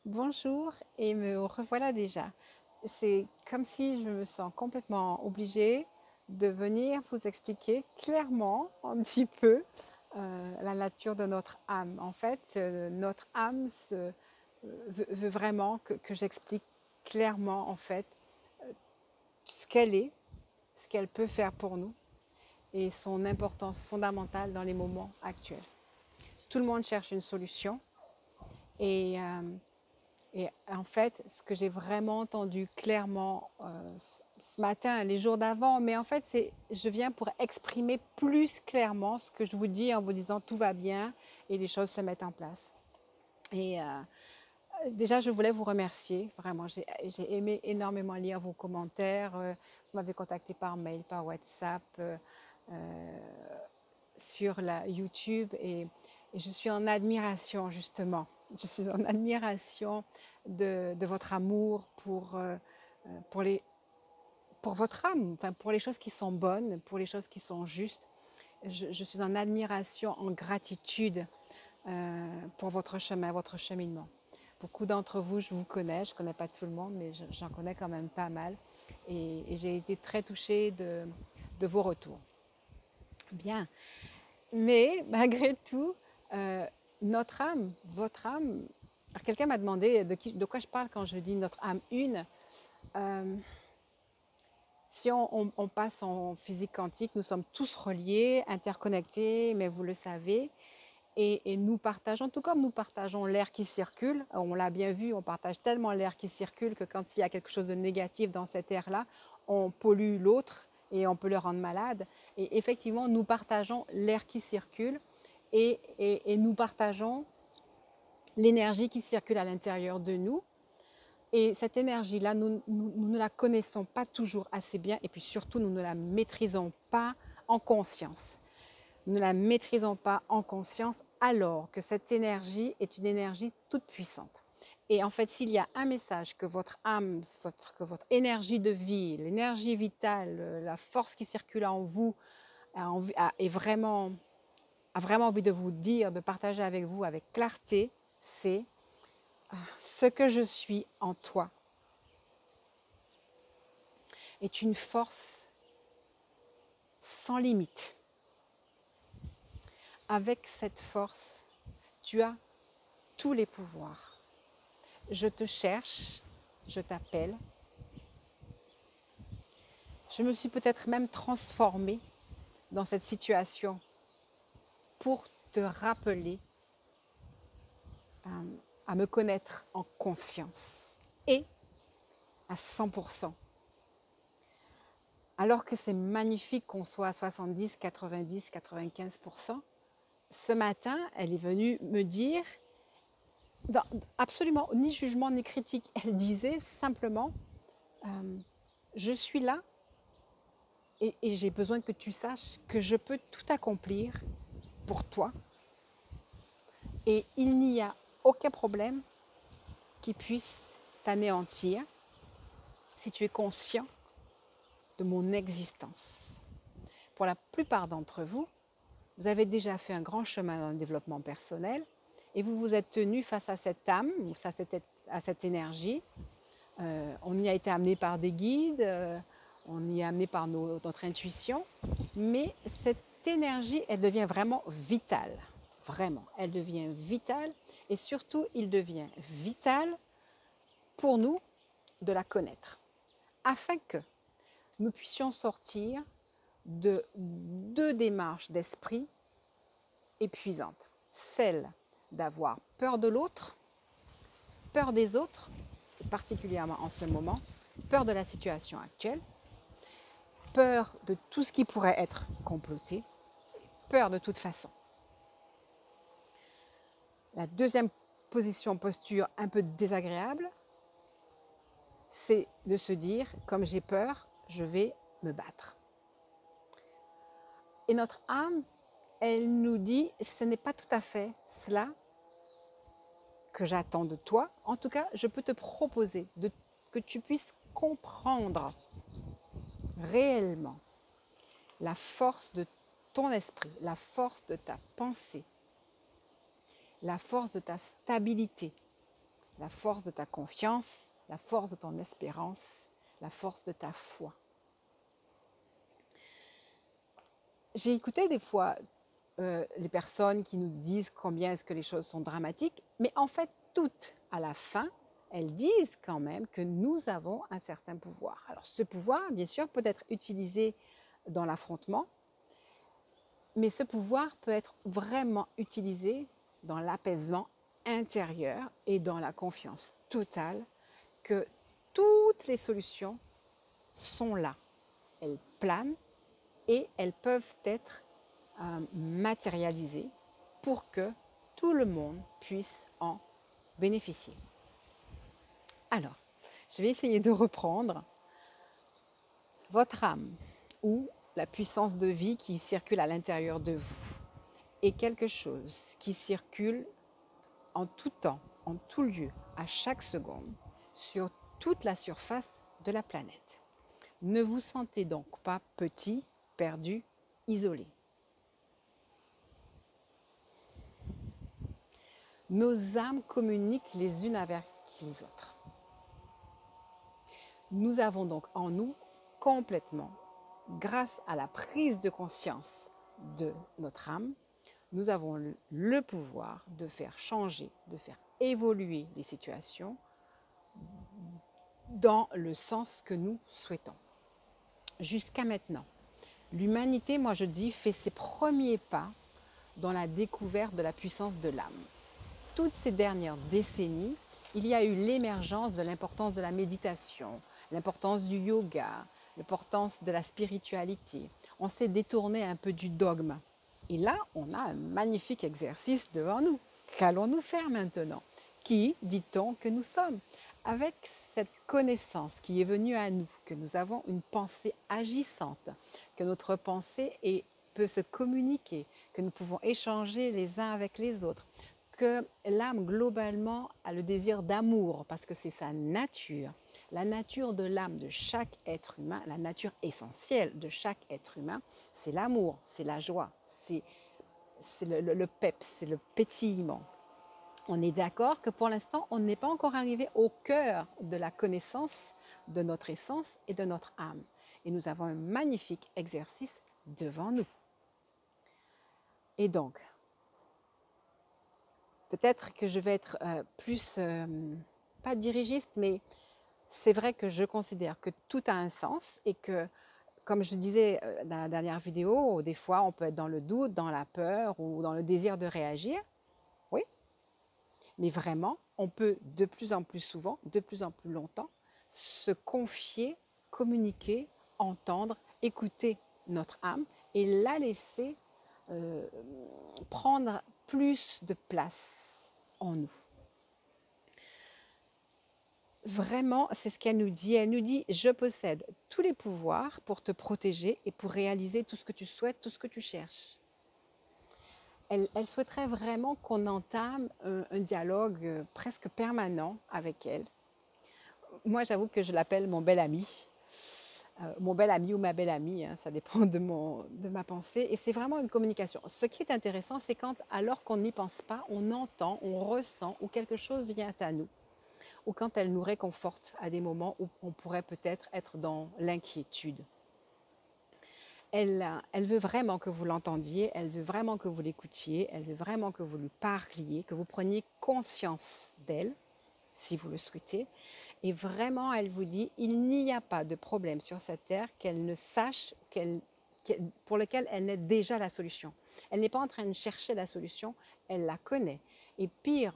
Bonjour et me revoilà déjà. C'est comme si je me sens complètement obligée de venir vous expliquer clairement un petit peu la nature de notre âme. En fait, notre âme veut vraiment que j'explique clairement en fait ce qu'elle est, ce qu'elle peut faire pour nous et son importance fondamentale dans les moments actuels. Tout le monde cherche une solution et Et en fait, ce que j'ai vraiment entendu clairement ce matin, les jours d'avant, mais en fait, je viens pour exprimer plus clairement ce que je vous dis en vous disant tout va bien et les choses se mettent en place. Et déjà, je voulais vous remercier. Vraiment, j'ai aimé énormément lire vos commentaires. Vous m'avez contacté par mail, par WhatsApp, sur la YouTube et je suis en admiration justement. Je suis en admiration de votre amour pour, les, pour votre âme, enfin pour les choses qui sont bonnes, pour les choses qui sont justes. Je suis en admiration, en gratitude pour votre chemin, votre cheminement. Beaucoup d'entre vous, je vous connais, je ne connais pas tout le monde, mais j'en connais quand même pas mal. Et j'ai été très touchée de vos retours. Bien, mais malgré tout, euh, notre âme, votre âme, alors quelqu'un m'a demandé de quoi je parle quand je dis notre âme une. Euh, Si on passe en physique quantique, nous sommes tous reliés, interconnectés, mais vous le savez, et nous partageons, tout comme nous partageons l'air qui circule, on l'a bien vu, on partage tellement l'air qui circule que quand il y a quelque chose de négatif dans cet air-là, on pollue l'autre et on peut le rendre malade. Et effectivement, nous partageons l'air qui circule et nous partageons l'énergie qui circule à l'intérieur de nous. Et cette énergie-là, nous ne la connaissons pas toujours assez bien et puis surtout, nous ne la maîtrisons pas en conscience. Nous ne la maîtrisons pas en conscience alors que cette énergie est une énergie toute puissante. Et en fait, s'il y a un message que votre âme, que votre énergie de vie, l'énergie vitale, la force qui circule en vous a vraiment envie de vous dire, de partager avec vous avec clarté, c'est ce que je suis en toi est une force sans limite. Avec cette force, tu as tous les pouvoirs. Je te cherche, je t'appelle. Je me suis peut-être même transformée dans cette situation pour te rappeler à me connaître en conscience et à 100%. Alors que c'est magnifique qu'on soit à 70, 90, 95%, ce matin, elle est venue me dire, absolument ni jugement ni critique, elle disait simplement, je suis là et j'ai besoin que tu saches que je peux tout accomplir pour toi et il n'y a aucun problème qui puisse t'anéantir si tu es conscient de mon existence. Pour la plupart d'entre vous, vous avez déjà fait un grand chemin dans le développement personnel et vous vous êtes tenu face à cette âme, à cette énergie. On y a été amené par des guides, on y est amené par notre intuition, mais cette énergie, elle devient vraiment vitale. Vraiment, elle devient vitale et surtout, il devient vital pour nous de la connaître, afin que nous puissions sortir de deux démarches d'esprit épuisantes. Celle d'avoir peur de l'autre, peur des autres, et particulièrement en ce moment, peur de la situation actuelle, peur de tout ce qui pourrait être comploté, peur de toute façon. La deuxième posture un peu désagréable, c'est de se dire, comme j'ai peur, je vais me battre. Et notre âme, elle nous dit, ce n'est pas tout à fait cela que j'attends de toi. En tout cas, je peux te proposer que tu puisses comprendre réellement la force de ton esprit, la force de ta pensée, la force de ta stabilité, la force de ta confiance, la force de ton espérance, la force de ta foi. J'ai écouté des fois les personnes qui nous disent combien est-ce que les choses sont dramatiques, mais en fait, toutes, à la fin, elles disent quand même que nous avons un certain pouvoir. Alors, ce pouvoir, bien sûr, peut être utilisé dans l'affrontement, mais ce pouvoir peut être vraiment utilisé dans l'apaisement intérieur et dans la confiance totale que toutes les solutions sont là. Elles planent et elles peuvent être matérialisées pour que tout le monde puisse en bénéficier. Alors, je vais essayer de reprendre votre âme ou la puissance de vie qui circule à l'intérieur de vous est quelque chose qui circule en tout temps, en tout lieu, à chaque seconde, sur toute la surface de la planète. Ne vous sentez donc pas petit, perdu, isolé. Nos âmes communiquent les unes avec les autres. Nous avons donc en nous complètement, grâce à la prise de conscience de notre âme, nous avons le pouvoir de faire changer, de faire évoluer les situations dans le sens que nous souhaitons. Jusqu'à maintenant, l'humanité, moi je dis, fait ses premiers pas dans la découverte de la puissance de l'âme. Toutes ces dernières décennies, il y a eu l'émergence de l'importance de la méditation, l'importance du yoga, l'importance de la spiritualité. On s'est détourné un peu du dogme. Et là, on a un magnifique exercice devant nous. Qu'allons-nous faire maintenant? Qui dit-on que nous sommes? Avec cette connaissance qui est venue à nous, que nous avons une pensée agissante, que notre pensée peut se communiquer, que nous pouvons échanger les uns avec les autres, que l'âme globalement a le désir d'amour parce que c'est sa nature. La nature de l'âme de chaque être humain, la nature essentielle de chaque être humain, c'est l'amour, c'est la joie, c'est le peps, c'est le pétillement. On est d'accord que pour l'instant, on n'est pas encore arrivé au cœur de la connaissance de notre essence et de notre âme. Et nous avons un magnifique exercice devant nous. Et donc, peut-être que je vais être plus, pas dirigiste, mais c'est vrai que je considère que tout a un sens et que, comme je disais dans la dernière vidéo, des fois on peut être dans le doute, dans la peur ou dans le désir de réagir. Oui, mais vraiment, on peut de plus en plus souvent, de plus en plus longtemps, se confier, communiquer, entendre, écouter notre âme et la laisser prendre plus de place en nous. Vraiment, c'est ce qu'elle nous dit. Elle nous dit, je possède tous les pouvoirs pour te protéger et pour réaliser tout ce que tu souhaites, tout ce que tu cherches. Elle souhaiterait vraiment qu'on entame un dialogue presque permanent avec elle. Moi, j'avoue que je l'appelle mon bel ami. Mon bel ami ou ma belle amie, hein, ça dépend de ma pensée. Et c'est vraiment une communication. Ce qui est intéressant, c'est quand, alors qu'on n'y pense pas, on entend, on ressent ou quelque chose vient à nous. Ou quand elle nous réconforte à des moments où on pourrait peut-être être dans l'inquiétude. Elle veut vraiment que vous l'entendiez, elle veut vraiment que vous l'écoutiez, elle veut vraiment que vous lui parliez, que vous preniez conscience d'elle, si vous le souhaitez. Et vraiment, elle vous dit, il n'y a pas de problème sur cette terre qu'elle ne sache, pour lequel elle n'ait déjà la solution. Elle n'est pas en train de chercher la solution, elle la connaît. Et pire,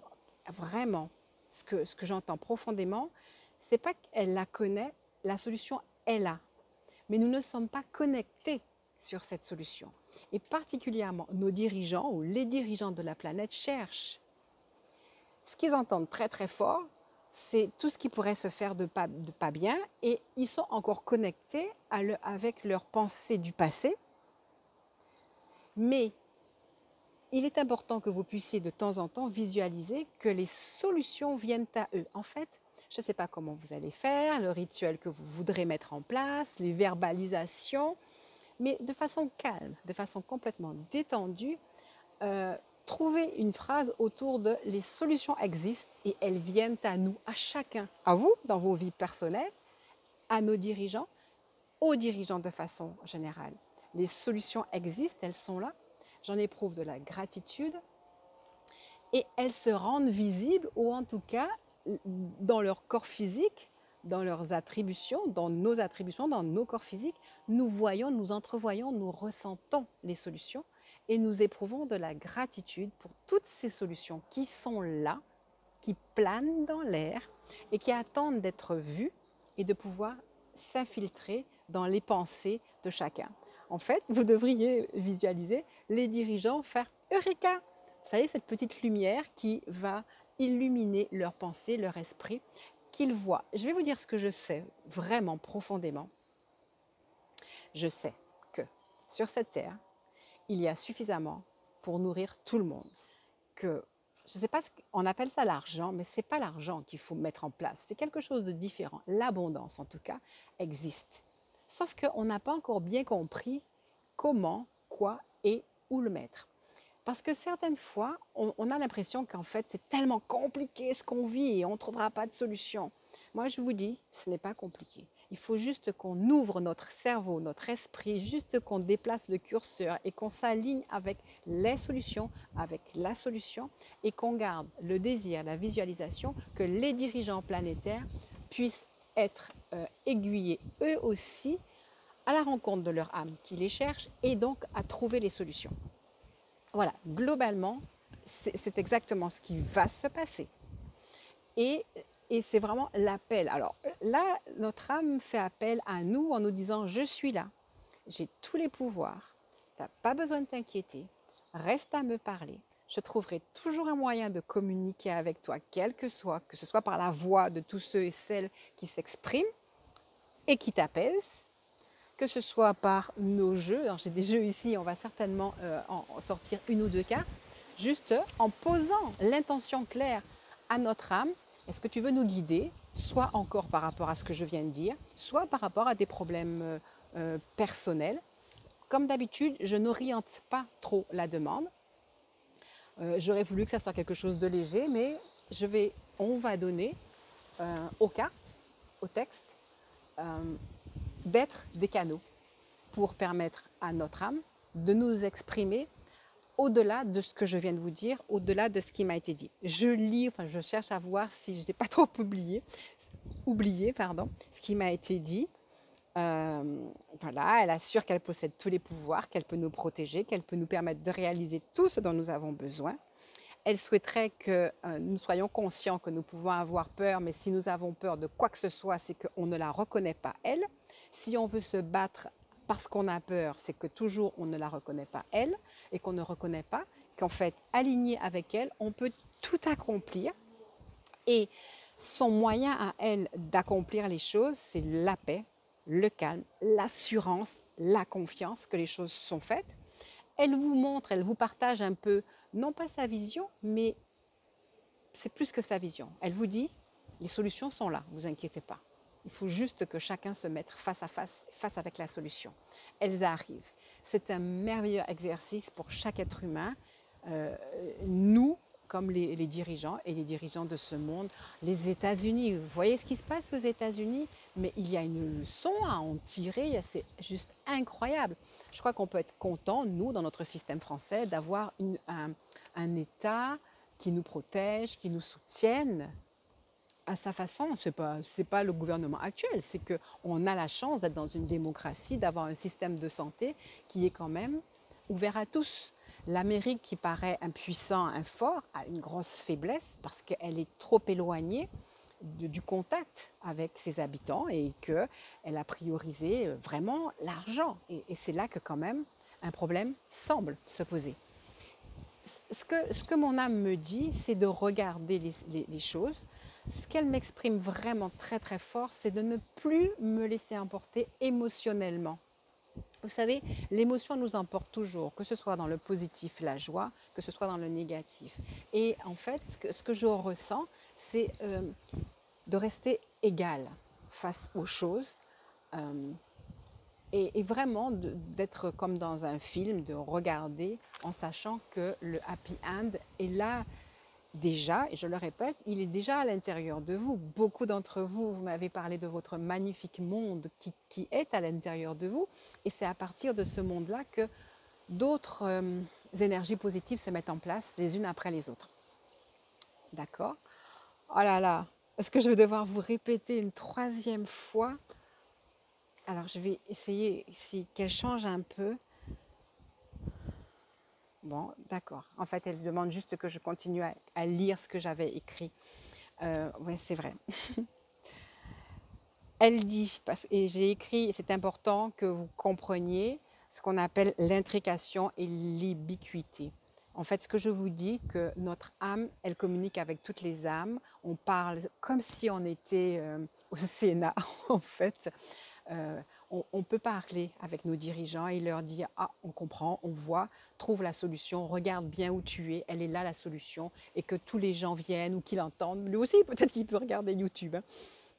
vraiment, ce que j'entends profondément, c'est pas qu'elle la connaît, la solution est là. Mais nous ne sommes pas connectés sur cette solution. Et particulièrement, nos dirigeants ou les dirigeants de la planète cherchent. Ce qu'ils entendent très très fort, c'est tout ce qui pourrait se faire de pas bien et ils sont encore connectés avec leurs pensées du passé. Mais il est important que vous puissiez de temps en temps visualiser que les solutions viennent à eux. En fait, je ne sais pas comment vous allez faire, le rituel que vous voudrez mettre en place, les verbalisations, mais de façon calme, de façon complètement détendue, trouver une phrase autour de les solutions existent et elles viennent à nous, à chacun, à vous dans vos vies personnelles, à nos dirigeants, aux dirigeants de façon générale. Les solutions existent, elles sont là. J'en éprouve de la gratitude et elles se rendent visibles ou en tout cas dans leur corps physique, dans leurs attributions, dans nos corps physiques, nous voyons, nous entrevoyons, nous ressentons les solutions et nous éprouvons de la gratitude pour toutes ces solutions qui sont là, qui planent dans l'air et qui attendent d'être vues et de pouvoir s'infiltrer dans les pensées de chacun. En fait, vous devriez visualiser les dirigeants faire Eureka! Vous savez, cette petite lumière qui va illuminer leurs pensées, leur esprit, qu'ils voient. Je vais vous dire ce que je sais vraiment profondément. Je sais que sur cette terre, il y a suffisamment pour nourrir tout le monde. Que, je ne sais pas, on appelle ça l'argent, mais ce n'est pas l'argent qu'il faut mettre en place. C'est quelque chose de différent. L'abondance, en tout cas, existe. Sauf qu'on n'a pas encore bien compris comment, quoi et où le mettre. Parce que certaines fois, on a l'impression qu'en fait, c'est tellement compliqué ce qu'on vit et on ne trouvera pas de solution. Moi, je vous dis, ce n'est pas compliqué. Il faut juste qu'on ouvre notre cerveau, notre esprit, juste qu'on déplace le curseur et qu'on s'aligne avec les solutions, avec la solution et qu'on garde le désir, la visualisation que les dirigeants planétaires puissent être aiguillés eux aussi à la rencontre de leur âme qui les cherche et donc à trouver les solutions. Voilà, globalement, c'est exactement ce qui va se passer. Et c'est vraiment l'appel. Alors là, notre âme fait appel à nous en nous disant « Je suis là, j'ai tous les pouvoirs, tu n'as pas besoin de t'inquiéter, reste à me parler. Je trouverai toujours un moyen de communiquer avec toi, quel que ce soit par la voix de tous ceux et celles qui s'expriment et qui t'apaisent, que ce soit par nos jeux. Alors, j'ai des jeux ici, on va certainement en sortir une ou deux cartes, juste en posant l'intention claire à notre âme. Est-ce que tu veux nous guider, soit encore par rapport à ce que je viens de dire, soit par rapport à des problèmes personnels. Comme d'habitude, je n'oriente pas trop la demande. J'aurais voulu que ça soit quelque chose de léger, mais on va donner aux cartes, au texte, d'être des canaux pour permettre à notre âme de nous exprimer au-delà de ce que je viens de vous dire, au-delà de ce qui m'a été dit. Je cherche à voir si je n'ai pas trop oublié ce qui m'a été dit. Voilà, elle assure qu'elle possède tous les pouvoirs, qu'elle peut nous protéger, qu'elle peut nous permettre de réaliser tout ce dont nous avons besoin. Elle souhaiterait que nous soyons conscients que nous pouvons avoir peur, mais si nous avons peur de quoi que ce soit, c'est qu'on ne la reconnaît pas, elle. Si on veut se battre parce qu'on a peur, c'est que toujours on ne la reconnaît pas, elle, et qu'on ne reconnaît pas qu'en fait, aligné avec elle, on peut tout accomplir. Et son moyen à elle d'accomplir les choses, c'est la paix, le calme, l'assurance, la confiance que les choses sont faites. Elle vous montre, elle vous partage un peu, non pas sa vision, mais c'est plus que sa vision. Elle vous dit, les solutions sont là, ne vous inquiétez pas. Il faut juste que chacun se mette face à face avec la solution. Elles arrivent. C'est un merveilleux exercice pour chaque être humain. Nous, comme les dirigeants et les dirigeants de ce monde, les États-Unis, vous voyez ce qui se passe aux États-Unis, mais il y a une leçon à en tirer, c'est juste incroyable. Je crois qu'on peut être content, nous, dans notre système français, d'avoir un État qui nous protège, qui nous soutienne à sa façon. C'est pas le gouvernement actuel, c'est qu'on a la chance d'être dans une démocratie, d'avoir un système de santé qui est quand même ouvert à tous. L'Amérique, qui paraît impuissant, fort, a une grosse faiblesse parce qu'elle est trop éloignée du contact avec ses habitants et qu'elle a priorisé vraiment l'argent. Et c'est là que quand même un problème semble se poser. Ce que mon âme me dit, c'est de regarder les choses. Ce qu'elle m'exprime vraiment très très fort, c'est de ne plus me laisser emporter émotionnellement. Vous savez, l'émotion nous emporte toujours, que ce soit dans le positif, la joie, que ce soit dans le négatif. Et en fait, ce que je ressens, c'est de rester égal face aux choses, Et vraiment d'être comme dans un film, de regarder en sachant que le happy end est là déjà, et je le répète, il est déjà à l'intérieur de vous. Beaucoup d'entre vous, vous m'avez parlé de votre magnifique monde qui est à l'intérieur de vous, et c'est à partir de ce monde-là que d'autres énergies positives se mettent en place les unes après les autres. D'accord? Oh là là, est-ce que je vais devoir vous répéter une troisième fois? Alors je vais essayer si qu'elle change un peu. Bon, d'accord. En fait, elle demande juste que je continue à lire ce que j'avais écrit. Oui, c'est vrai. Elle dit, et j'ai écrit, c'est important que vous compreniez ce qu'on appelle l'intrication et l'ubiquité. En fait, ce que je vous dis, que notre âme, elle communique avec toutes les âmes. On parle comme si on était au Sénat, en fait. Euh, on peut parler avec nos dirigeants et leur dire: ah, on comprend, on voit, trouve la solution, regarde bien où tu es, elle est là la solution, et que tous les gens viennent ou qu'ils l'entendent. Lui aussi, peut-être qu'il peut regarder YouTube, hein.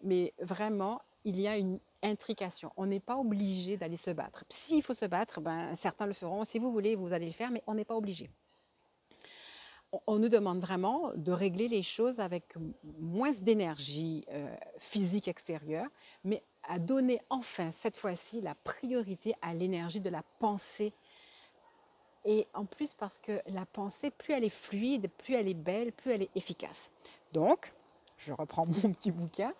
Mais vraiment, il y a une intrication. On n'est pas obligé d'aller se battre. S'il faut se battre, ben, certains le feront. Si vous voulez, vous allez le faire, mais on n'est pas obligé. On nous demande vraiment de régler les choses avec moins d'énergie physique extérieure, mais à donner enfin, cette fois-ci, la priorité à l'énergie de la pensée. Et en plus, parce que la pensée, plus elle est fluide, plus elle est belle, plus elle est efficace. Donc, je reprends mon petit bouquin.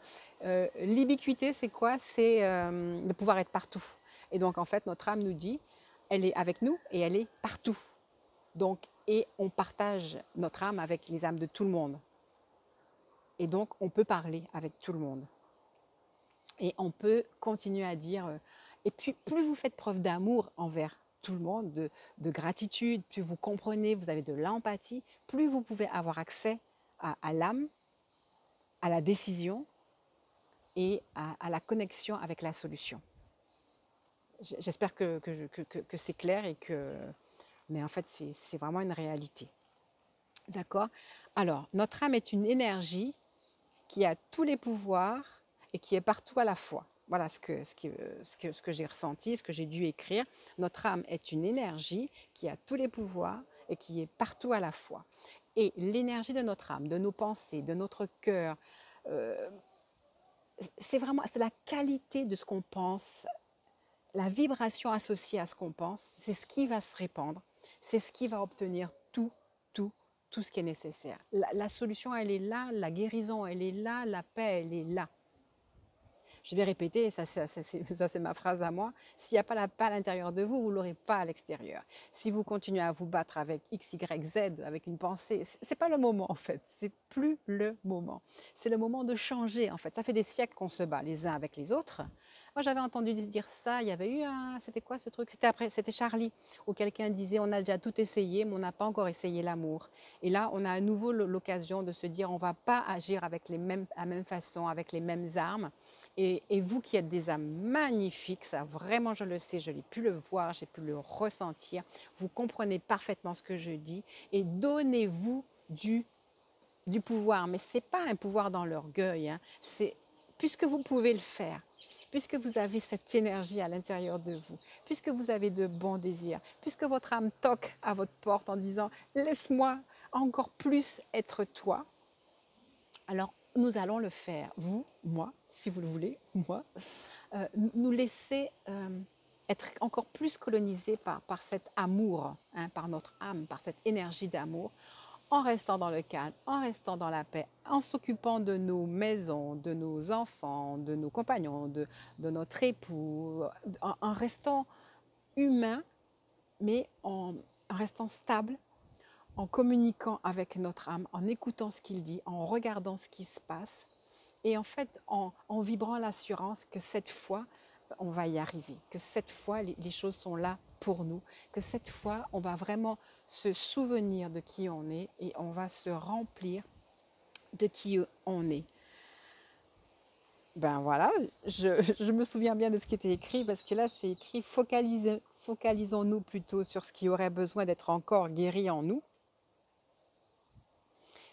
L'ubiquité, c'est quoi? C'est de pouvoir être partout. Et donc, en fait, notre âme nous dit, elle est avec nous et elle est partout. Donc, et on partage notre âme avec les âmes de tout le monde. Et donc, on peut parler avec tout le monde. Et on peut continuer à dire... et puis, plus vous faites preuve d'amour envers tout le monde, de gratitude, plus vous comprenez, vous avez de l'empathie, plus vous pouvez avoir accès à l'âme, à la décision et à la connexion avec la solution. J'espère que c'est clair et que... Mais en fait, c'est vraiment une réalité. D'accord? Alors, notre âme est une énergie qui a tous les pouvoirs et qui est partout à la fois. Voilà ce que j'ai ressenti, ce que j'ai dû écrire. Notre âme est une énergie qui a tous les pouvoirs et qui est partout à la fois. Et l'énergie de notre âme, de nos pensées, de notre cœur, c'est la qualité de ce qu'on pense, la vibration associée à ce qu'on pense, c'est ce qui va se répandre, c'est ce qui va obtenir tout, tout ce qui est nécessaire. La solution, elle est là, la guérison, elle est là, la paix, elle est là. Je vais répéter, ça c'est ma phrase à moi, s'il n'y a pas la paix à l'intérieur de vous, vous ne l'aurez pas à l'extérieur. Si vous continuez à vous battre avec X, Y, Z, avec une pensée, ce n'est pas le moment en fait, c'est plus le moment. C'est le moment de changer en fait. Ça fait des siècles qu'on se bat les uns avec les autres. Moi j'avais entendu dire ça, il y avait eu un... C'était quoi ce truc? C'était Charlie, où quelqu'un disait on a déjà tout essayé, mais on n'a pas encore essayé l'amour. Et là, on a à nouveau l'occasion de se dire on ne va pas agir avec la même façon, avec les mêmes armes. Et vous qui êtes des âmes magnifiques, ça vraiment je le sais, je l'ai pu le voir, j'ai pu le ressentir, vous comprenez parfaitement ce que je dis et donnez-vous du pouvoir. Mais ce n'est pas un pouvoir dans l'orgueil, hein, c'est puisque vous pouvez le faire, puisque vous avez cette énergie à l'intérieur de vous, puisque vous avez de bons désirs, puisque votre âme toque à votre porte en disant « laisse-moi encore plus être toi », alors nous allons le faire, vous, moi, si vous le voulez, moi, nous laisser être encore plus colonisés par cet amour, hein, par notre âme, par cette énergie d'amour, en restant dans le calme, en restant dans la paix, en s'occupant de nos maisons, de nos enfants, de nos compagnons, de notre époux, en restant humain, mais en restant stable, en communiquant avec notre âme, en écoutant ce qu'il dit, en regardant ce qui se passe, et en fait en vibrant l'assurance que cette fois, on va y arriver, que cette fois, les choses sont là pour nous, que cette fois, on va vraiment se souvenir de qui on est et on va se remplir de qui on est. Ben voilà, je me souviens bien de ce qui était écrit parce que là, c'est écrit focalisons-nous plutôt sur ce qui aurait besoin d'être encore guéri en nous,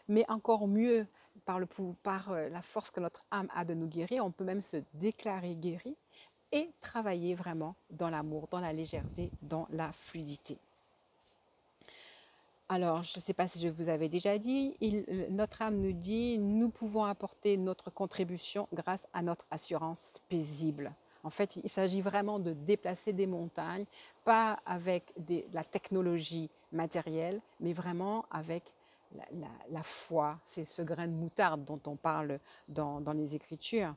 mais encore mieux par la force que notre âme a de nous guérir, on peut même se déclarer guéri. et travailler vraiment dans l'amour, dans la légèreté, dans la fluidité. Alors, je ne sais pas si je vous avais déjà dit, notre âme nous dit, nous pouvons apporter notre contribution grâce à notre assurance paisible. En fait, il s'agit vraiment de déplacer des montagnes, pas avec la technologie matérielle, mais vraiment avec la foi. C'est ce grain de moutarde dont on parle dans les Écritures.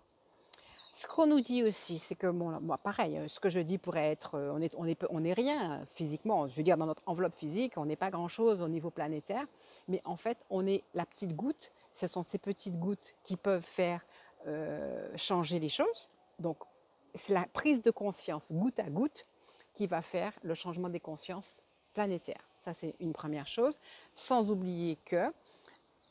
Ce qu'on nous dit aussi, c'est que, bon, moi, pareil, ce que je dis pourrait être, on est rien physiquement, je veux dire, dans notre enveloppe physique, on n'est pas grand-chose au niveau planétaire, mais en fait, on est la petite goutte, ce sont ces petites gouttes qui peuvent faire changer les choses. Donc, c'est la prise de conscience goutte à goutte qui va faire le changement des consciences planétaires. Ça, c'est une première chose, sans oublier que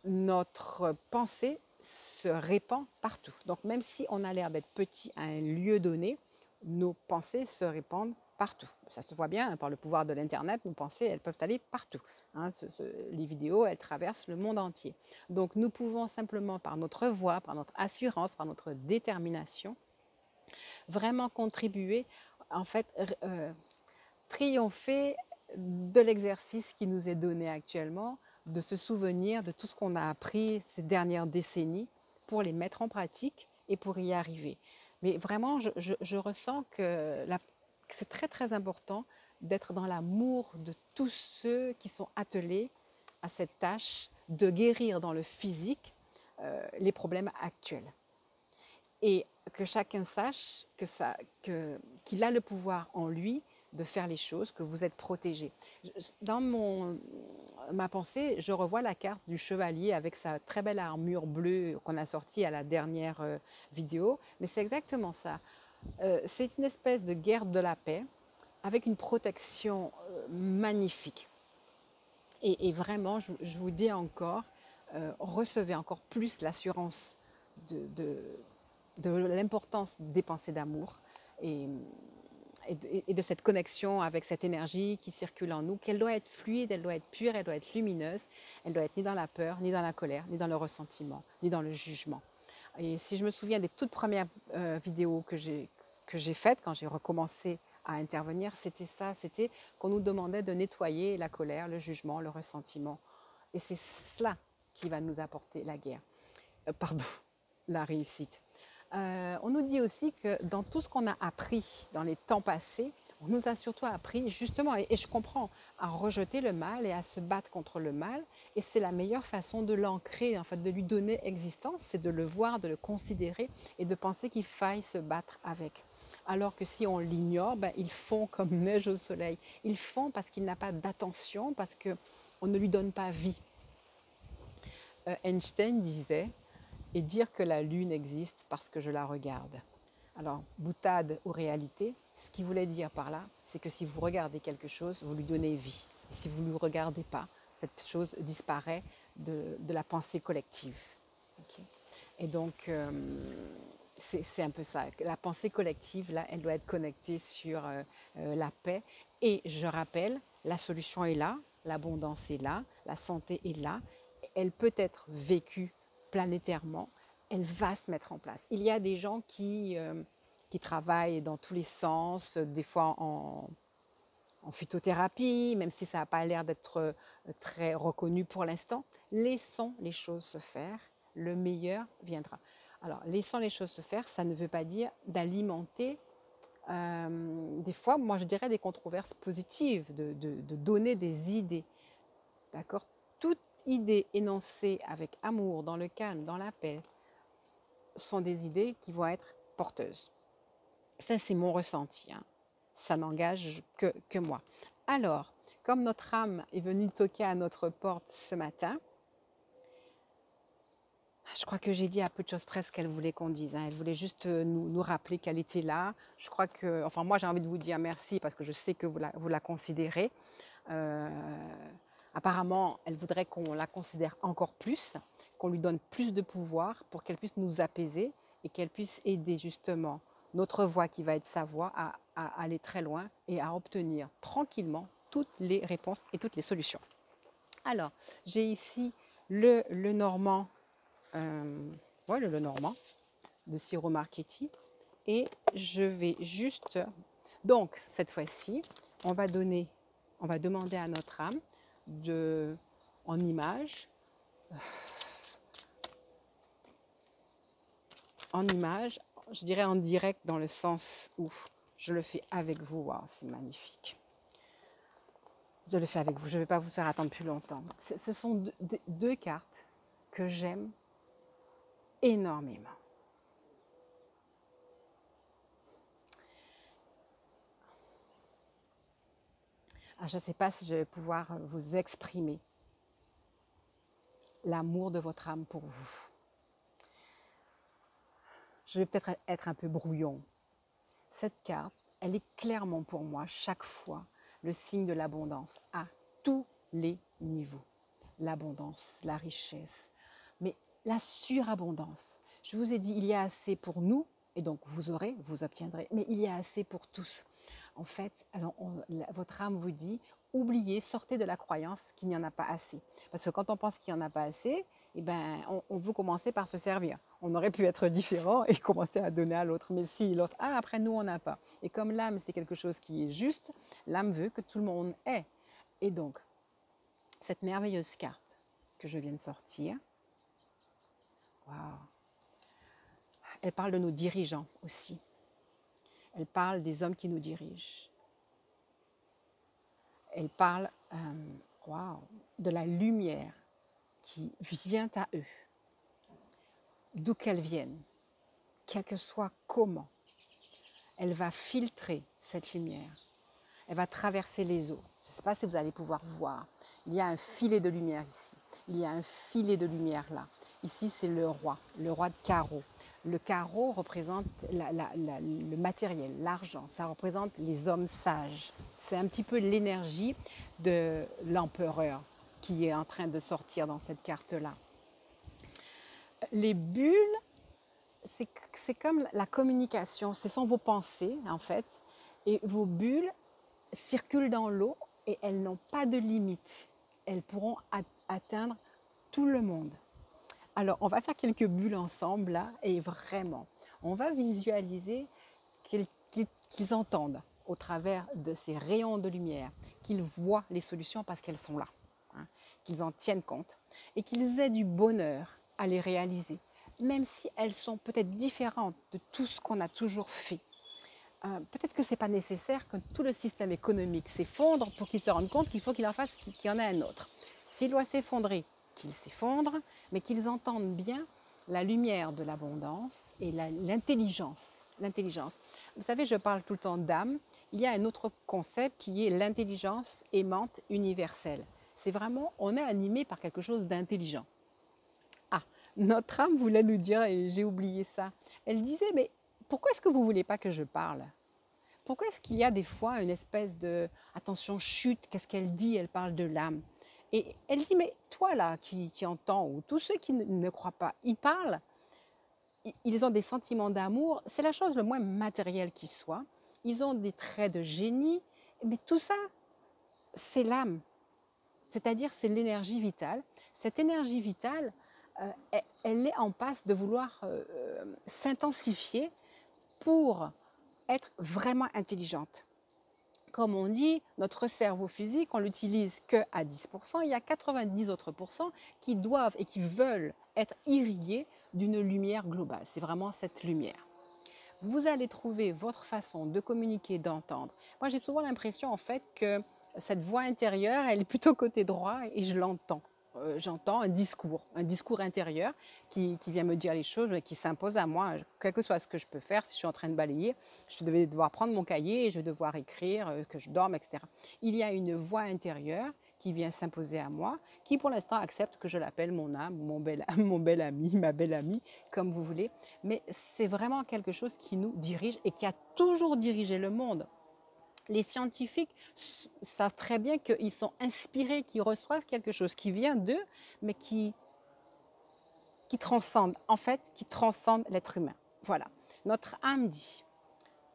notre pensée se répand partout. Donc même si on a l'air d'être petit à un lieu donné, nos pensées se répandent partout. Ça se voit bien, hein, par le pouvoir de l'Internet, nos pensées, elles peuvent aller partout. Hein, les vidéos, elles traversent le monde entier. Donc nous pouvons simplement, par notre voix, par notre assurance, par notre détermination, vraiment contribuer, en fait, triompher de l'exercice qui nous est donné actuellement, de se souvenir de tout ce qu'on a appris ces dernières décennies pour les mettre en pratique et pour y arriver. Mais vraiment, je ressens que c'est très très important d'être dans l'amour de tous ceux qui sont attelés à cette tâche de guérir dans le physique les problèmes actuels. Et que chacun sache qu'il a le pouvoir en lui de faire les choses, que vous êtes protégé. Dans ma pensée, je revois la carte du chevalier avec sa très belle armure bleue qu'on a sortie à la dernière vidéo, mais c'est exactement ça. C'est une espèce de guerre de la paix avec une protection magnifique. Et vraiment, je vous dis encore, recevez encore plus l'assurance de l'importance des pensées d'amour et de cette connexion avec cette énergie qui circule en nous, qu'elle doit être fluide, elle doit être pure, elle doit être lumineuse, elle doit être ni dans la peur, ni dans la colère, ni dans le ressentiment, ni dans le jugement. Et si je me souviens des toutes premières vidéos que j'ai faites quand j'ai recommencé à intervenir, c'était ça, c'était qu'on nous demandait de nettoyer la colère, le jugement, le ressentiment. Et c'est cela qui va nous apporter la guerre, pardon, la réussite. On nous dit aussi que dans tout ce qu'on a appris dans les temps passés, on nous a surtout appris justement, et je comprends, à rejeter le mal et à se battre contre le mal. Et c'est la meilleure façon de l'ancrer, en fait, de lui donner existence, c'est de le voir, de le considérer et de penser qu'il faille se battre avec. Alors que si on l'ignore, ben, ils font comme neige au soleil. Ils font parce qu'il n'a pas d'attention, parce qu'on ne lui donne pas vie. Einstein disait et dire que la lune existe parce que je la regarde. Alors, boutade ou réalité, ce qu'il voulait dire par là, c'est que si vous regardez quelque chose, vous lui donnez vie. Et si vous ne le regardez pas, cette chose disparaît de la pensée collective. Okay. Et donc, c'est un peu ça. La pensée collective, là, elle doit être connectée sur la paix. Et je rappelle, la solution est là, l'abondance est là, la santé est là. Elle peut être vécue planétairement, elle va se mettre en place. Il y a des gens qui travaillent dans tous les sens, des fois en phytothérapie, même si ça n'a pas l'air d'être très reconnu pour l'instant. Laissons les choses se faire, le meilleur viendra. Alors, laissons les choses se faire, ça ne veut pas dire d'alimenter des fois, moi je dirais des controverses positives, de donner des idées. D'accord? Toute idée énoncée avec amour, dans le calme, dans la paix, sont des idées qui vont être porteuses. Ça, c'est mon ressenti. Hein. Ça n'engage que moi. Alors, comme notre âme est venue toquer à notre porte ce matin, je crois que j'ai dit à peu de choses près ce qu'elle voulait qu'on dise. Hein. Elle voulait juste nous rappeler qu'elle était là. Je crois que, enfin moi j'ai envie de vous dire merci parce que je sais que vous la considérez. Apparemment, elle voudrait qu'on la considère encore plus, qu'on lui donne plus de pouvoir pour qu'elle puisse nous apaiser et qu'elle puisse aider justement notre voix qui va être sa voix à aller très loin et à obtenir tranquillement toutes les réponses et toutes les solutions. Alors, j'ai ici le Normand, le Normand de Ciro Marchetti et je vais juste... Donc, cette fois-ci, on va demander à notre âme en image, je dirais en direct dans le sens où je le fais avec vous. Waouh, c'est magnifique. Je le fais avec vous, je ne vais pas vous faire attendre plus longtemps. Ce sont deux cartes que j'aime énormément. Je ne sais pas si je vais pouvoir vous exprimer l'amour de votre âme pour vous. Je vais peut-être être un peu brouillon. Cette carte, elle est clairement pour moi chaque fois le signe de l'abondance à tous les niveaux. L'abondance, la richesse, mais la surabondance. Je vous ai dit, il y a assez pour nous, et donc vous obtiendrez, mais il y a assez pour tous. En fait, alors votre âme vous dit, oubliez, sortez de la croyance qu'il n'y en a pas assez. Parce que quand on pense qu'il n'y en a pas assez, eh ben, on veut commencer par se servir. On aurait pu être différent et commencer à donner à l'autre. Mais si l'autre, après nous, on n'a pas. Et comme l'âme, c'est quelque chose qui est juste, l'âme veut que tout le monde ait. Et donc, cette merveilleuse carte que je viens de sortir, waouh, elle parle de nos dirigeants aussi. Elle parle des hommes qui nous dirigent. Elle parle de la lumière qui vient à eux, d'où qu'elle vienne, quel que soit comment. Elle va filtrer cette lumière. Elle va traverser les eaux. Je ne sais pas si vous allez pouvoir voir. Il y a un filet de lumière ici. Il y a un filet de lumière là. Ici, c'est le roi de carreau. Le carreau représente le matériel, l'argent. Ça représente les hommes sages. C'est un petit peu l'énergie de l'empereur qui est en train de sortir dans cette carte-là. Les bulles, c'est comme la communication. Ce sont vos pensées, en fait. Et vos bulles circulent dans l'eau et elles n'ont pas de limite. Elles pourront atteindre tout le monde. Alors, on va faire quelques bulles ensemble là et vraiment, on va visualiser qu'ils entendent au travers de ces rayons de lumière, qu'ils voient les solutions parce qu'elles sont là, hein, qu'ils en tiennent compte et qu'ils aient du bonheur à les réaliser, même si elles sont peut-être différentes de tout ce qu'on a toujours fait. Peut-être que ce n'est pas nécessaire que tout le système économique s'effondre pour qu'ils se rendent compte qu'il faut qu'il y en ait un autre. S'il doit s'effondrer, qu'il s'effondre, mais qu'ils entendent bien la lumière de l'abondance et l'intelligence. Vous savez, je parle tout le temps d'âme. Il y a un autre concept qui est l'intelligence aimante universelle. C'est vraiment, on est animé par quelque chose d'intelligent. Notre âme voulait nous dire, et j'ai oublié ça, elle disait, mais pourquoi est-ce que vous ne voulez pas que je parle? Pourquoi est-ce qu'il y a des fois une espèce de, attention, chute, qu'est-ce qu'elle dit? Elle parle de l'âme. Et elle dit, mais toi là qui entends, ou tous ceux qui ne croient pas, ils parlent, ils ont des sentiments d'amour, c'est la chose le moins matérielle qui soit, ils ont des traits de génie, mais tout ça, c'est l'âme, c'est-à-dire c'est l'énergie vitale. Cette énergie vitale, elle est en passe de vouloir s'intensifier pour être vraiment intelligente. Comme on dit, notre cerveau physique, on l'utilise qu'à 10%, il y a 90 autres pourcents qui doivent et qui veulent être irrigués d'une lumière globale. C'est vraiment cette lumière. Vous allez trouver votre façon de communiquer, d'entendre. Moi, j'ai souvent l'impression en fait que cette voix intérieure, elle est plutôt côté droit et je l'entends. J'entends un discours intérieur qui vient me dire les choses, qui s'impose à moi, quel que soit ce que je peux faire. Si je suis en train de balayer, je vais devoir prendre mon cahier et je vais devoir écrire, que je dorme, etc. Il y a une voix intérieure qui vient s'imposer à moi, qui pour l'instant accepte que je l'appelle mon âme, mon bel ami, ma belle amie, comme vous voulez. Mais c'est vraiment quelque chose qui nous dirige et qui a toujours dirigé le monde. Les scientifiques savent très bien qu'ils sont inspirés, qu'ils reçoivent quelque chose qui vient d'eux, mais qui transcende, en fait, qui transcende l'être humain. Voilà. Notre âme dit,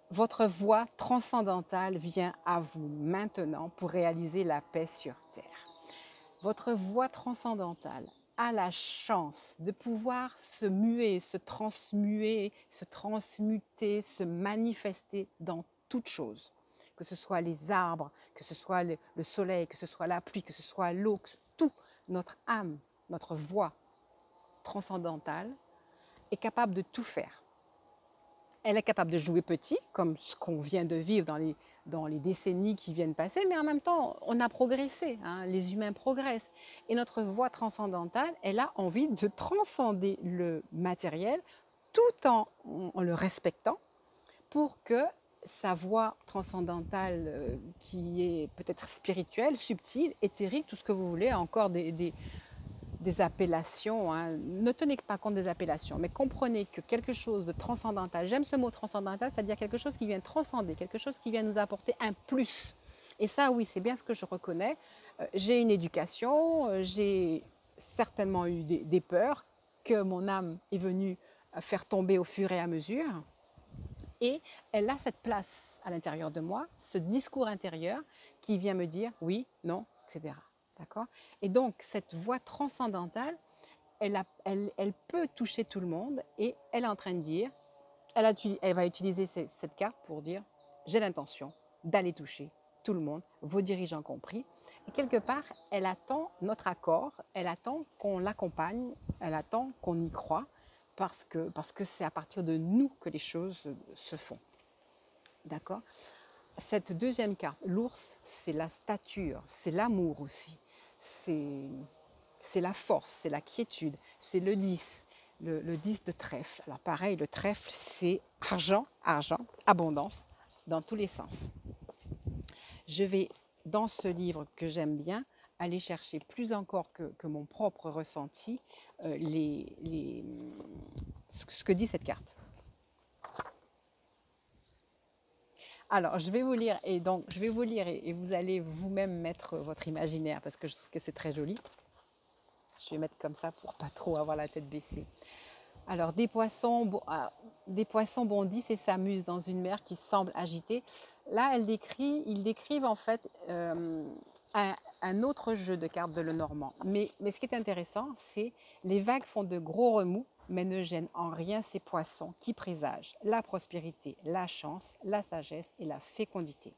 votre voix transcendantale vient à vous maintenant pour réaliser la paix sur terre. Votre voix transcendantale, a la chance de pouvoir se muer, se transmuer, se transmuter, se manifester dans toute chose. Que ce soit les arbres, que ce soit le soleil, que ce soit la pluie, que ce soit l'eau, tout, notre âme, notre voix transcendantale est capable de tout faire. Elle est capable de jouer petit, comme ce qu'on vient de vivre dans les décennies qui viennent passer, mais en même temps, on a progressé, hein, les humains progressent. Et notre voix transcendantale, elle a envie de transcender le matériel tout en le respectant pour que sa voix transcendantale, qui est peut-être spirituelle, subtile, éthérique, tout ce que vous voulez, encore des appellations, hein. Ne tenez pas compte des appellations, mais comprenez que quelque chose de transcendantal, j'aime ce mot transcendantal, c'est-à-dire quelque chose qui vient transcender, quelque chose qui vient nous apporter un plus. Et ça, oui, c'est bien ce que je reconnais. J'ai une éducation, j'ai certainement eu des peurs que mon âme est venue faire tomber au fur et à mesure. Et elle a cette place à l'intérieur de moi, ce discours intérieur qui vient me dire oui, non, etc. D'accord? Et donc, cette voix transcendantale, elle peut toucher tout le monde et elle est en train de dire, elle va utiliser cette carte pour dire j'ai l'intention d'aller toucher tout le monde, vos dirigeants compris. Et quelque part, elle attend notre accord, elle attend qu'on l'accompagne, elle attend qu'on y croit parce que c'est à partir de nous que les choses se font. D'accord? Cette deuxième carte, l'ours, c'est la stature, c'est l'amour aussi, c'est la force, c'est la quiétude, c'est le 10, le 10 de trèfle. Alors pareil, le trèfle, c'est argent, argent, abondance, dans tous les sens. Je vais, dans ce livre que j'aime bien, aller chercher plus encore que mon propre ressenti, ce que dit cette carte. Alors, je vais vous lire et vous allez vous-même mettre votre imaginaire parce que je trouve que c'est très joli. Je vais mettre comme ça pour pas trop avoir la tête baissée. Alors, des poissons bondissent et s'amusent dans une mer qui semble agitée. Là, ils décrivent en fait un autre jeu de cartes de Lenormand. Mais ce qui est intéressant, c'est les vagues font de gros remous, mais ne gênent en rien ces poissons qui présagent la prospérité, la chance, la sagesse et la fécondité.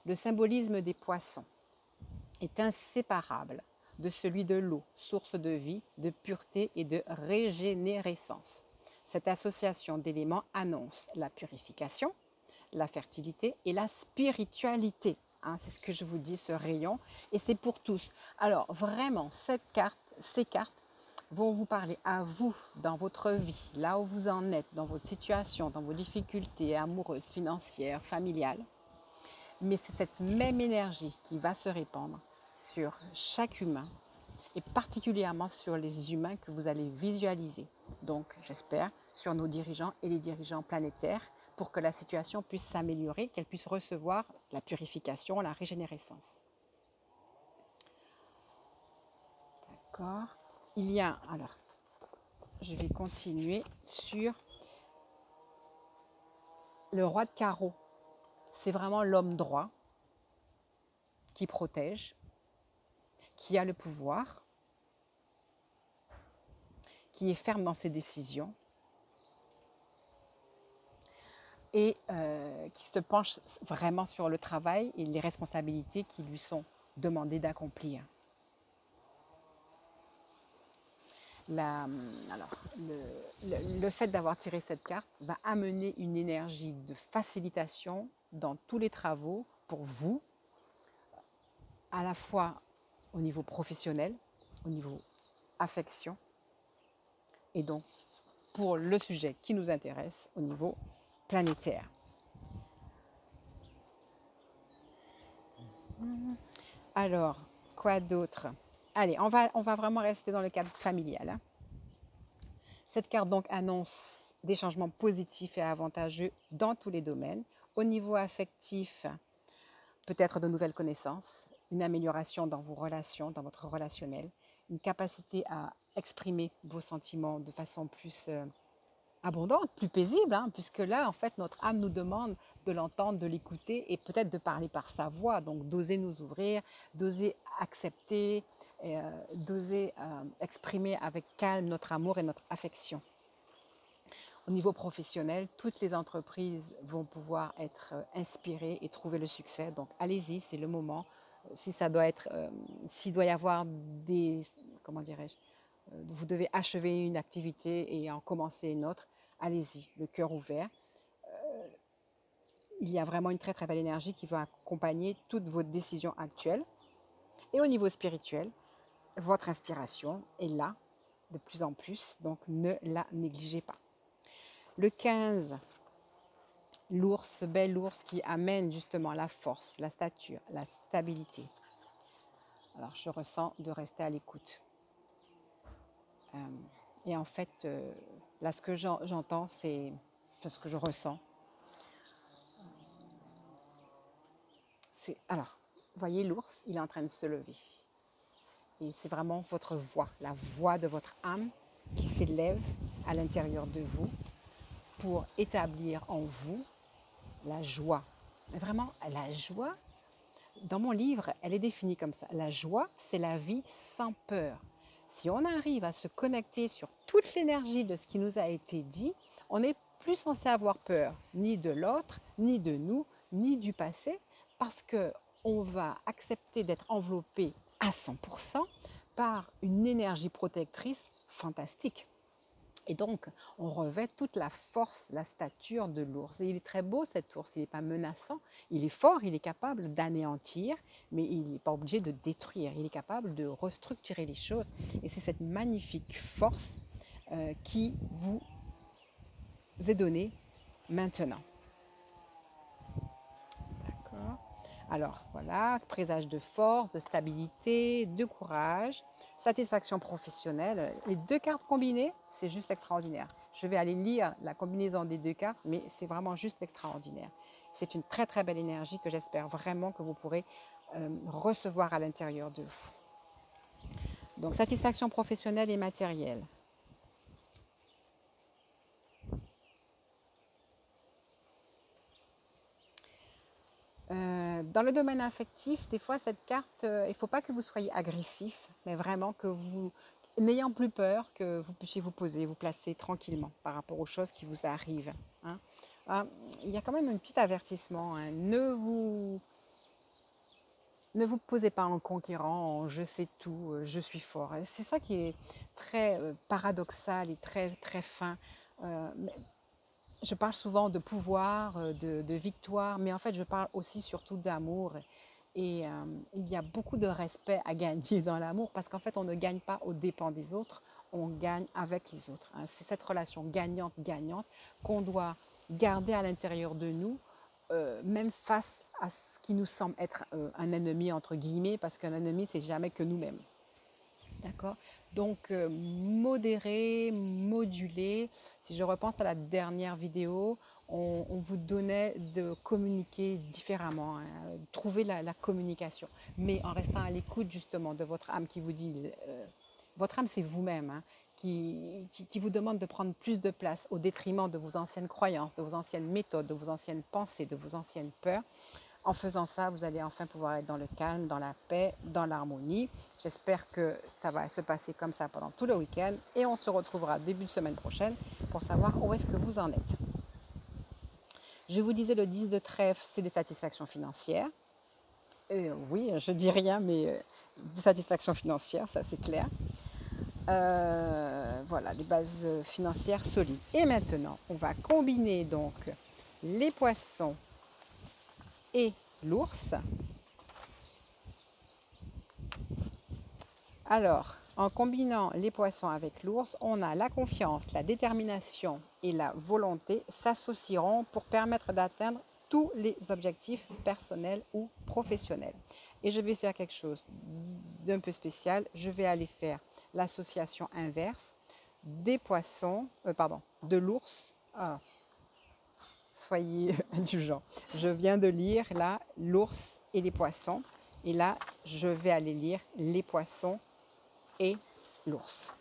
Le symbolisme des poissons est inséparable de celui de l'eau, source de vie, de pureté et de régénérescence. Cette association d'éléments annonce la purification, la fertilité et la spiritualité. Hein, c'est ce que je vous dis, ce rayon, et c'est pour tous. Alors vraiment, ces cartes vont vous parler à vous dans votre vie, là où vous en êtes, dans votre situation, dans vos difficultés amoureuses, financières, familiales. Mais c'est cette même énergie qui va se répandre sur chaque humain et particulièrement sur les humains que vous allez visualiser. Donc, j'espère, sur nos dirigeants et les dirigeants planétaires pour que la situation puisse s'améliorer, qu'elle puisse recevoir la purification, la régénérescence. D'accord. Alors, je vais continuer sur le roi de carreau. C'est vraiment l'homme droit qui protège, qui a le pouvoir, qui est ferme dans ses décisions et qui se penche vraiment sur le travail et les responsabilités qui lui sont demandées d'accomplir. Le fait d'avoir tiré cette carte va amener une énergie de facilitation dans tous les travaux pour vous, à la fois au niveau professionnel, au niveau affection, et donc pour le sujet qui nous intéresse au niveau planétaire. Alors, quoi d'autre? Allez, on va vraiment rester dans le cadre familial. Hein. Cette carte donc annonce des changements positifs et avantageux dans tous les domaines. Au niveau affectif, peut-être de nouvelles connaissances, une amélioration dans vos relations, dans votre relationnel, une capacité à exprimer vos sentiments de façon plus abondante, plus paisible, hein, puisque là, en fait, notre âme nous demande de l'entendre, de l'écouter et peut-être de parler par sa voix, donc d'oser nous ouvrir, d'oser accepter et d'oser exprimer avec calme notre amour et notre affection. Au niveau professionnel, toutes les entreprises vont pouvoir être inspirées et trouver le succès. Donc allez-y, c'est le moment. Si ça doit être, s'il doit y avoir des, comment dirais-je, vous devez achever une activité et en commencer une autre, allez-y, le cœur ouvert. Il y a vraiment une très très belle énergie qui va accompagner toutes vos décisions actuelles. Et au niveau spirituel, votre inspiration est là de plus en plus, donc ne la négligez pas. Le 15, l'ours, bel ours qui amène justement la force, la stature, la stabilité. Alors je ressens de rester à l'écoute. Et en fait, là ce que j'entends, c'est ce que je ressens. Alors, voyez l'ours, il est en train de se lever. Et c'est vraiment votre voix, la voix de votre âme qui s'élève à l'intérieur de vous pour établir en vous la joie. Mais vraiment, la joie, dans mon livre, elle est définie comme ça. La joie, c'est la vie sans peur. Si on arrive à se connecter sur toute l'énergie de ce qui nous a été dit, on n'est plus censé avoir peur, ni de l'autre, ni de nous, ni du passé, parce qu'on va accepter d'être enveloppé à 100% par une énergie protectrice fantastique. Et donc, on revêt toute la force, la stature de l'ours. Et il est très beau cet ours, il n'est pas menaçant, il est fort, il est capable d'anéantir, mais il n'est pas obligé de détruire, il est capable de restructurer les choses. Et c'est cette magnifique force qui vous est donnée maintenant. D'accord. Alors voilà, présage de force, de stabilité, de courage, satisfaction professionnelle. Les deux cartes combinées, c'est juste extraordinaire. Je vais aller lire la combinaison des deux cartes, mais c'est vraiment juste extraordinaire. C'est une très très belle énergie que j'espère vraiment que vous pourrez recevoir à l'intérieur de vous. Donc satisfaction professionnelle et matérielle. Dans le domaine affectif, des fois, cette carte, il ne faut pas que vous soyez agressif, mais vraiment que vous, n'ayant plus peur, que vous puissiez vous poser, vous placer tranquillement par rapport aux choses qui vous arrivent. Hein. Il y a quand même un petit avertissement. Hein. Ne vous posez pas en conquérant, en je sais tout, je suis fort. C'est ça qui est très paradoxal et très, très fin. Je parle souvent de pouvoir, de victoire, mais en fait, je parle aussi surtout d'amour. Et il y a beaucoup de respect à gagner dans l'amour parce qu'en fait, on ne gagne pas aux dépens des autres, on gagne avec les autres. Hein. C'est cette relation gagnante-gagnante qu'on doit garder à l'intérieur de nous, même face à ce qui nous semble être un ennemi, entre guillemets, parce qu'un ennemi, c'est jamais que nous-mêmes. D'accord. Donc, modérer, moduler. Si je repense à la dernière vidéo, on vous donnait de communiquer différemment, hein, trouver la communication, mais en restant à l'écoute justement de votre âme qui vous dit, votre âme c'est vous-même, hein, qui vous demande de prendre plus de place au détriment de vos anciennes croyances, de vos anciennes méthodes, de vos anciennes pensées, de vos anciennes peurs. En faisant ça, vous allez enfin pouvoir être dans le calme, dans la paix, dans l'harmonie. J'espère que ça va se passer comme ça pendant tout le week-end et on se retrouvera début de semaine prochaine pour savoir où est-ce que vous en êtes. Je vous disais le 10 de trèfle, c'est des satisfactions financières. Oui, je dis rien, mais des satisfactions financières, ça c'est clair. Voilà, des bases financières solides. Et maintenant, on va combiner donc les poissons et l'ours. Alors, en combinant les poissons avec l'ours, on a la confiance, la détermination et la volonté s'associeront pour permettre d'atteindre tous les objectifs personnels ou professionnels. Et je vais faire quelque chose d'un peu spécial. Je vais aller faire l'association inverse des poissons, de l'ours. Ah, soyez indulgents. Je viens de lire là l'ours et les poissons. Et là, je vais aller lire les poissons et l'ours.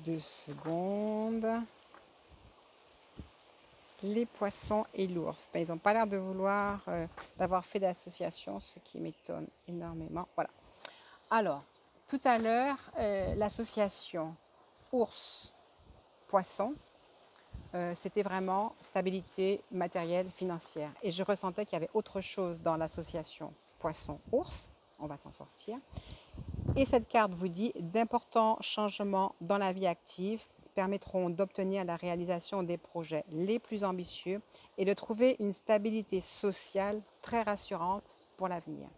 2 secondes. Les poissons et l'ours. Ben, ils n'ont pas l'air de vouloir d'avoir fait d'association, ce qui m'étonne énormément. Voilà. Alors, tout à l'heure, l'association ours-poisson, c'était vraiment stabilité matérielle, financière. Et je ressentais qu'il y avait autre chose dans l'association poisson-ours. On va s'en sortir. Et cette carte vous dit d'importants changements dans la vie active permettront d'obtenir la réalisation des projets les plus ambitieux et de trouver une stabilité sociale très rassurante pour l'avenir.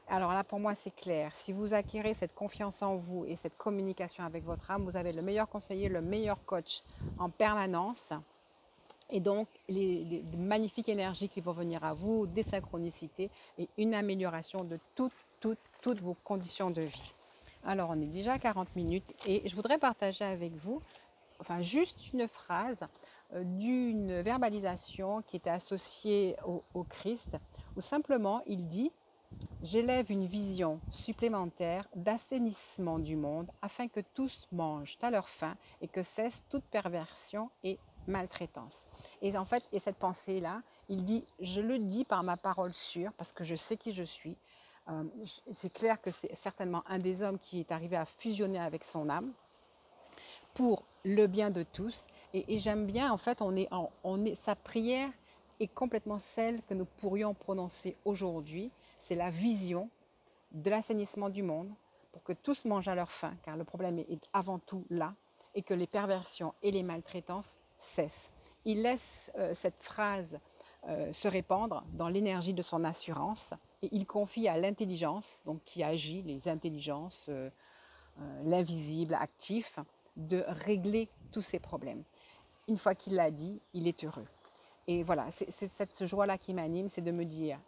Alors là, pour moi, c'est clair. Si vous acquérez cette confiance en vous et cette communication avec votre âme, vous avez le meilleur conseiller, le meilleur coach en permanence. Et donc, des magnifiques énergies qui vont venir à vous, des synchronicités et une amélioration de toutes vos conditions de vie. Alors, on est déjà à 40 minutes et je voudrais partager avec vous, enfin, juste une phrase d'une verbalisation qui était associée au Christ, où simplement il dit « J'élève une vision supplémentaire d'assainissement du monde afin que tous mangent à leur faim et que cesse toute perversion et maltraitance. » Et en fait, et cette pensée-là, il dit « Je le dis par ma parole sûre parce que je sais qui je suis. » C'est clair que c'est certainement un des hommes qui est arrivé à fusionner avec son âme pour le bien de tous. Et j'aime bien, en fait, sa prière est complètement celle que nous pourrions prononcer aujourd'hui. C'est la vision de l'assainissement du monde pour que tous mangent à leur faim, car le problème est avant tout là, et que les perversions et les maltraitances cessent. Il laisse cette phrase se répandre dans l'énergie de son assurance et il confie à l'intelligence, donc qui agit, les intelligences, l'invisible, actif, de régler tous ces problèmes. Une fois qu'il l'a dit, il est heureux. Et voilà, c'est cette joie-là qui m'anime, c'est de me dire,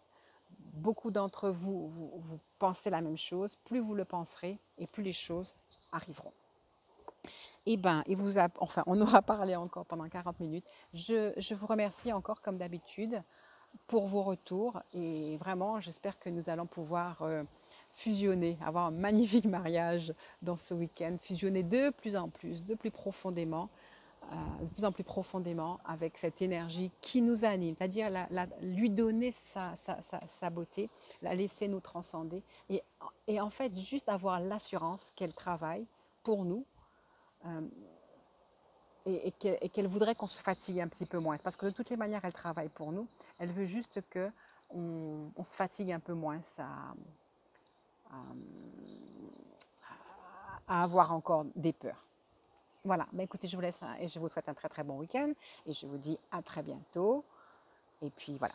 beaucoup d'entre vous, vous pensez la même chose, plus vous le penserez et plus les choses arriveront. Eh bien, enfin, on aura parlé encore pendant 40 minutes. Je vous remercie encore comme d'habitude pour vos retours et vraiment, j'espère que nous allons pouvoir fusionner, avoir un magnifique mariage dans ce week-end, fusionner de plus en plus, de plus en plus profondément avec cette énergie qui nous anime, c'est-à-dire lui donner sa beauté, la laisser nous transcender et en fait juste avoir l'assurance qu'elle travaille pour nous et qu'elle voudrait qu'on se fatigue un petit peu moins. Parce que de toutes les manières, elle travaille pour nous. Elle veut juste qu'on se fatigue un peu moins à avoir encore des peurs. Voilà, bah écoutez, je vous laisse et je vous souhaite un très très bon week-end et je vous dis à très bientôt. Et puis voilà.